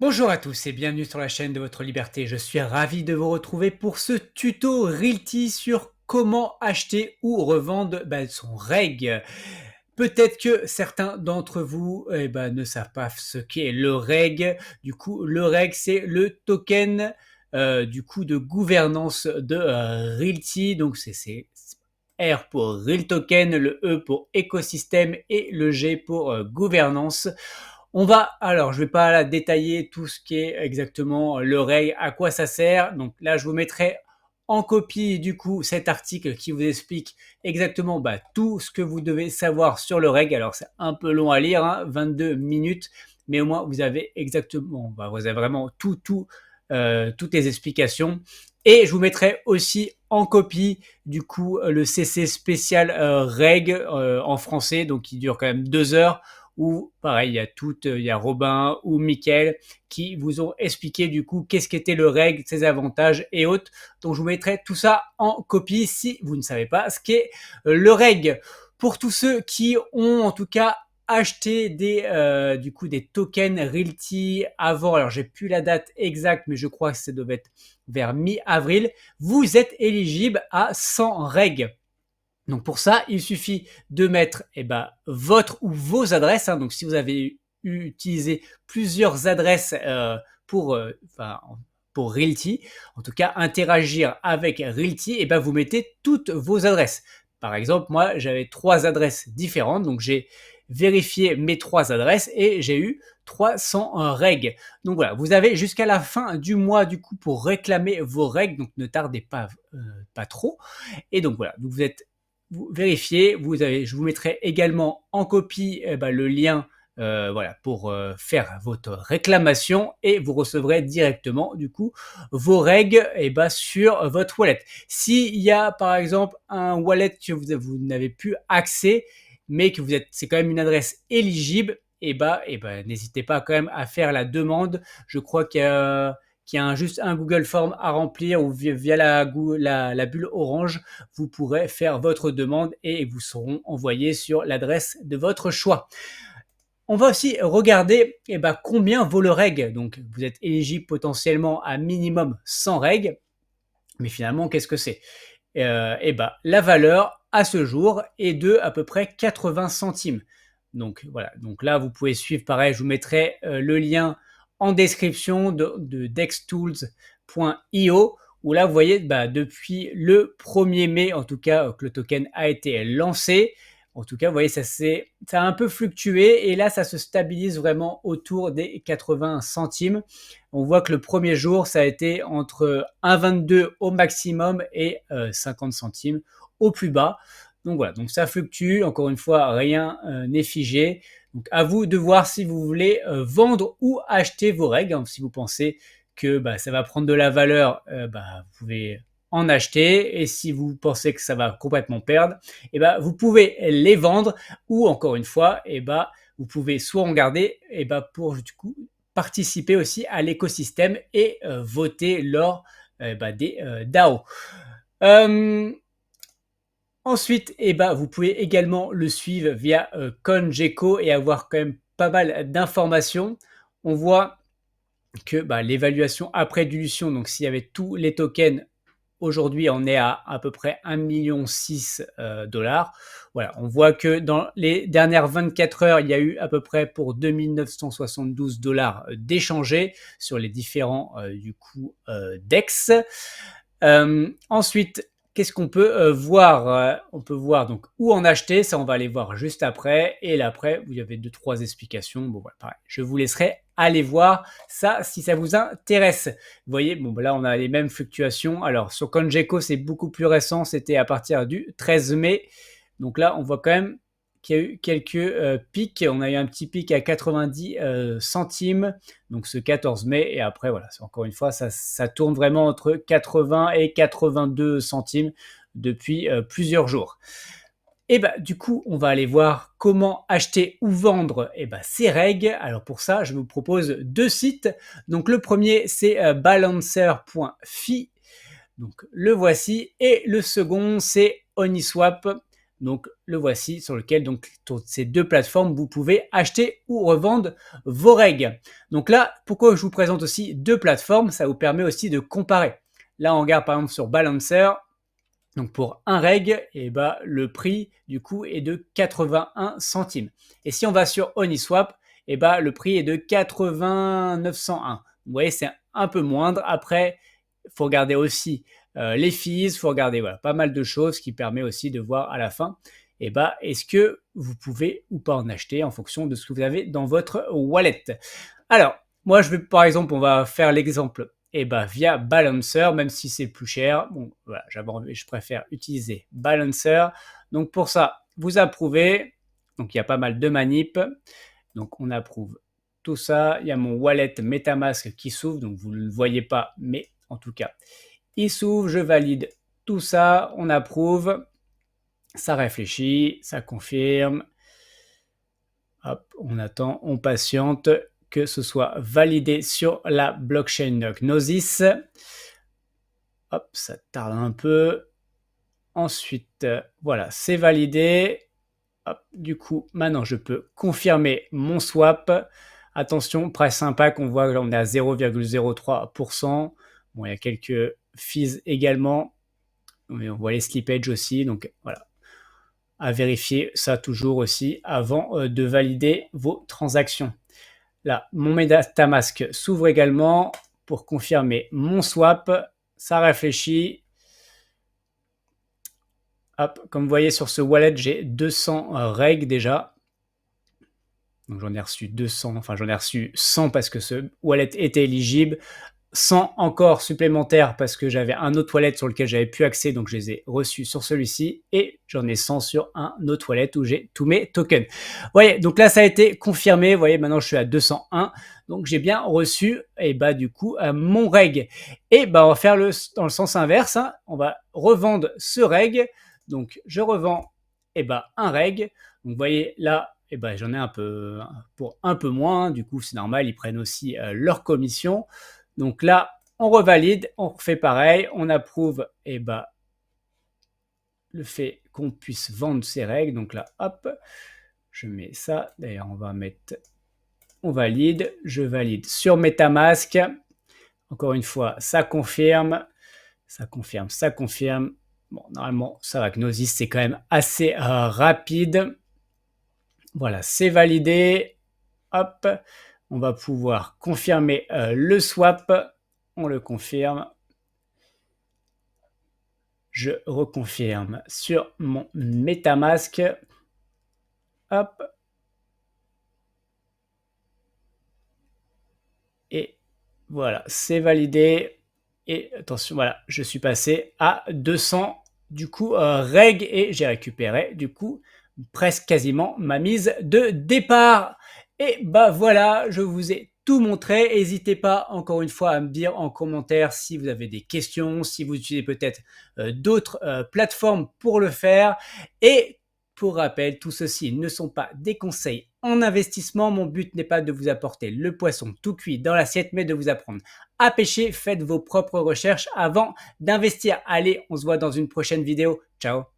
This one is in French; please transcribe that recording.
Bonjour à tous et bienvenue sur la chaîne de votre liberté. Je suis ravi de vous retrouver pour ce tuto Realty sur comment acheter ou revendre son reg. Peut-être que certains d'entre vous ne savent pas ce qu'est le reg. Du coup, le reg, c'est le token de gouvernance de Realty. Donc, c'est R pour Real Token, le E pour écosystème et le G pour gouvernance. Je vais pas là détailler tout ce qui est exactement le reg, à quoi ça sert. Donc là, je vous mettrai en copie du coup cet article qui vous explique exactement tout ce que vous devez savoir sur le reg. Alors c'est un peu long à lire, 22 minutes, mais au moins vous avez exactement, vous avez vraiment toutes les explications. Et je vous mettrai aussi en copie du coup le CC spécial reg en français, donc qui dure quand même 2 heures où pareil, il y a Robin ou Mickaël qui vous ont expliqué du coup qu'est-ce qu'était le reg, ses avantages et autres. Donc je vous mettrai tout ça en copie si vous ne savez pas ce qu'est le reg. Pour tous ceux qui ont en tout cas acheté des tokens Realty avant, alors j'ai plus la date exacte, mais je crois que ça devait être vers mi-avril, vous êtes éligible à 100 reg. Donc pour ça, il suffit de mettre votre ou vos adresses. Donc si vous avez utilisé plusieurs adresses pour Realty, en tout cas interagir avec Realty, vous mettez toutes vos adresses. Par exemple, moi j'avais 3 adresses différentes, donc j'ai vérifié mes 3 adresses et j'ai eu 300 reg. Donc voilà, vous avez jusqu'à la fin du mois du coup pour réclamer vos reg, donc ne tardez pas trop. Et donc voilà, vous vérifiez, je vous mettrai également en copie le lien pour faire votre réclamation et vous recevrez directement du coup vos reg sur votre wallet. S'il y a par exemple un wallet que vous n'avez plus accès, mais que c'est quand même une adresse éligible, n'hésitez pas quand même à faire la demande. Je crois qu'il y a juste un Google Form à remplir ou via la bulle orange, vous pourrez faire votre demande et vous seront envoyés sur l'adresse de votre choix. On va aussi regarder combien vaut le reg. Donc vous êtes éligible potentiellement à minimum 100 reg, mais finalement qu'est-ce que c'est? La valeur à ce jour est de à peu près 80 centimes. Donc voilà, donc là vous pouvez suivre pareil, je vous mettrai le lien en description de dextools.io où là vous voyez depuis le 1er mai en tout cas que le token a été lancé. En tout cas, vous voyez, ça a un peu fluctué et là, ça se stabilise vraiment autour des 80 centimes. On voit que le premier jour, ça a été entre 1,22 au maximum et 50 centimes au plus bas. Donc voilà, donc ça fluctue. Encore une fois, rien n'est figé. Donc à vous de voir si vous voulez vendre ou acheter vos reg. Si vous pensez que ça va prendre de la valeur, vous pouvez en acheter. Et si vous pensez que ça va complètement perdre, vous pouvez les vendre ou encore une fois, vous pouvez soit en garder pour du coup participer aussi à l'écosystème et voter lors des DAO. Ensuite, vous pouvez également le suivre via CoinGecko et avoir quand même pas mal d'informations. On voit que l'évaluation après dilution, donc s'il y avait tous les tokens, aujourd'hui on est à peu près 1,6 million $. Voilà, on voit que dans les dernières 24 heures, il y a eu à peu près pour 2 972 $ d'échangés sur les différents DEX. Ensuite, qu'est-ce qu'on peut voir? On peut voir donc où en acheter, ça on va aller voir juste après. Et là après, vous avez 2-3 explications. Bon voilà, pareil. Je vous laisserai aller voir ça si ça vous intéresse. Vous voyez, bon là on a les mêmes fluctuations. Alors sur CoinGecko, c'est beaucoup plus récent, c'était à partir du 13 mai. Donc là, on voit quand même qu'il y a eu quelques pics. On a eu un petit pic à 90 centimes, donc ce 14 mai. Et après, voilà, encore une fois, ça tourne vraiment entre 80 et 82 centimes depuis plusieurs jours. Et du coup, on va aller voir comment acheter ou vendre ces reg. Alors pour ça, je vous propose 2 sites. Donc le premier, c'est balancer.fi. Donc le voici. Et le second, c'est Uniswap. Donc le voici sur lequel donc sur ces deux plateformes vous pouvez acheter ou revendre vos règles. Donc là, pourquoi je vous présente aussi deux plateformes, ça vous permet aussi de comparer. Là on regarde par exemple sur Balancer, donc pour un reg, et bah, le prix du coup est de 81 centimes. Et si on va sur Uniswap, et bah, le prix est de 8901. Vous voyez, c'est un peu moindre. Après, il faut regarder aussi les fees, il faut regarder voilà, pas mal de choses qui permet aussi de voir à la fin, et bah, est-ce que vous pouvez ou pas en acheter en fonction de ce que vous avez dans votre wallet. Alors, moi, je vais par exemple, on va faire l'exemple via Balancer, même si c'est plus cher. Bon, voilà, je préfère utiliser Balancer. Donc pour ça, vous approuvez. Donc il y a pas mal de manip. Donc on approuve tout ça. Il y a mon wallet MetaMask qui s'ouvre. Donc vous ne le voyez pas, mais en tout cas, il s'ouvre. Je valide tout ça. On approuve. Ça réfléchit, ça confirme. Hop, on attend, on patiente que ce soit validé sur la blockchain Gnosis. Hop, ça tarde un peu. Ensuite, voilà, c'est validé. Hop, du coup, maintenant, je peux confirmer mon swap. Attention, price impact, on voit que là, on est à 0,03%. Bon, il y a quelques fees également. Mais on voit les slippages aussi. Donc, voilà, à vérifier ça toujours aussi avant de valider vos transactions. Là, mon MetaMask s'ouvre également pour confirmer mon swap. Ça réfléchit. Hop, comme vous voyez sur ce wallet, j'ai 200 reg déjà. Donc j'en ai reçu 200, enfin j'en ai reçu 100 parce que ce wallet était éligible. 100 encore supplémentaires parce que j'avais un autre wallet sur lequel j'avais plus accès, donc je les ai reçus sur celui-ci, et j'en ai 100 sur un autre wallet où j'ai tous mes tokens. Vous voyez, donc là ça a été confirmé, vous voyez, maintenant je suis à 201, donc j'ai bien reçu, et bah du coup, mon reg. Et bah on va faire dans le sens inverse, hein. On va revendre ce reg, donc je revends un reg, donc vous voyez là, j'en ai un peu, pour un peu moins, du coup c'est normal, ils prennent aussi leur commission. Donc là, on revalide, on refait pareil, on approuve le fait qu'on puisse vendre ces règles. Donc là, hop, je mets ça. D'ailleurs, on va mettre, on valide, je valide sur MetaMask. Encore une fois, ça confirme, ça confirme, ça confirme. Bon, normalement, ça va. Gnosis, c'est quand même assez rapide. Voilà, c'est validé. Hop, on va pouvoir confirmer le swap. On le confirme. Je reconfirme sur mon MetaMask. Hop. Et voilà, c'est validé. Et attention, voilà, je suis passé à 200 du coup reg, et j'ai récupéré du coup presque quasiment ma mise de départ. Et bah voilà, je vous ai tout montré. N'hésitez pas encore une fois à me dire en commentaire si vous avez des questions, si vous utilisez peut-être d'autres plateformes pour le faire. Et pour rappel, tout ceci ne sont pas des conseils en investissement. Mon but n'est pas de vous apporter le poisson tout cuit dans l'assiette, mais de vous apprendre à pêcher. Faites vos propres recherches avant d'investir. Allez, on se voit dans une prochaine vidéo. Ciao!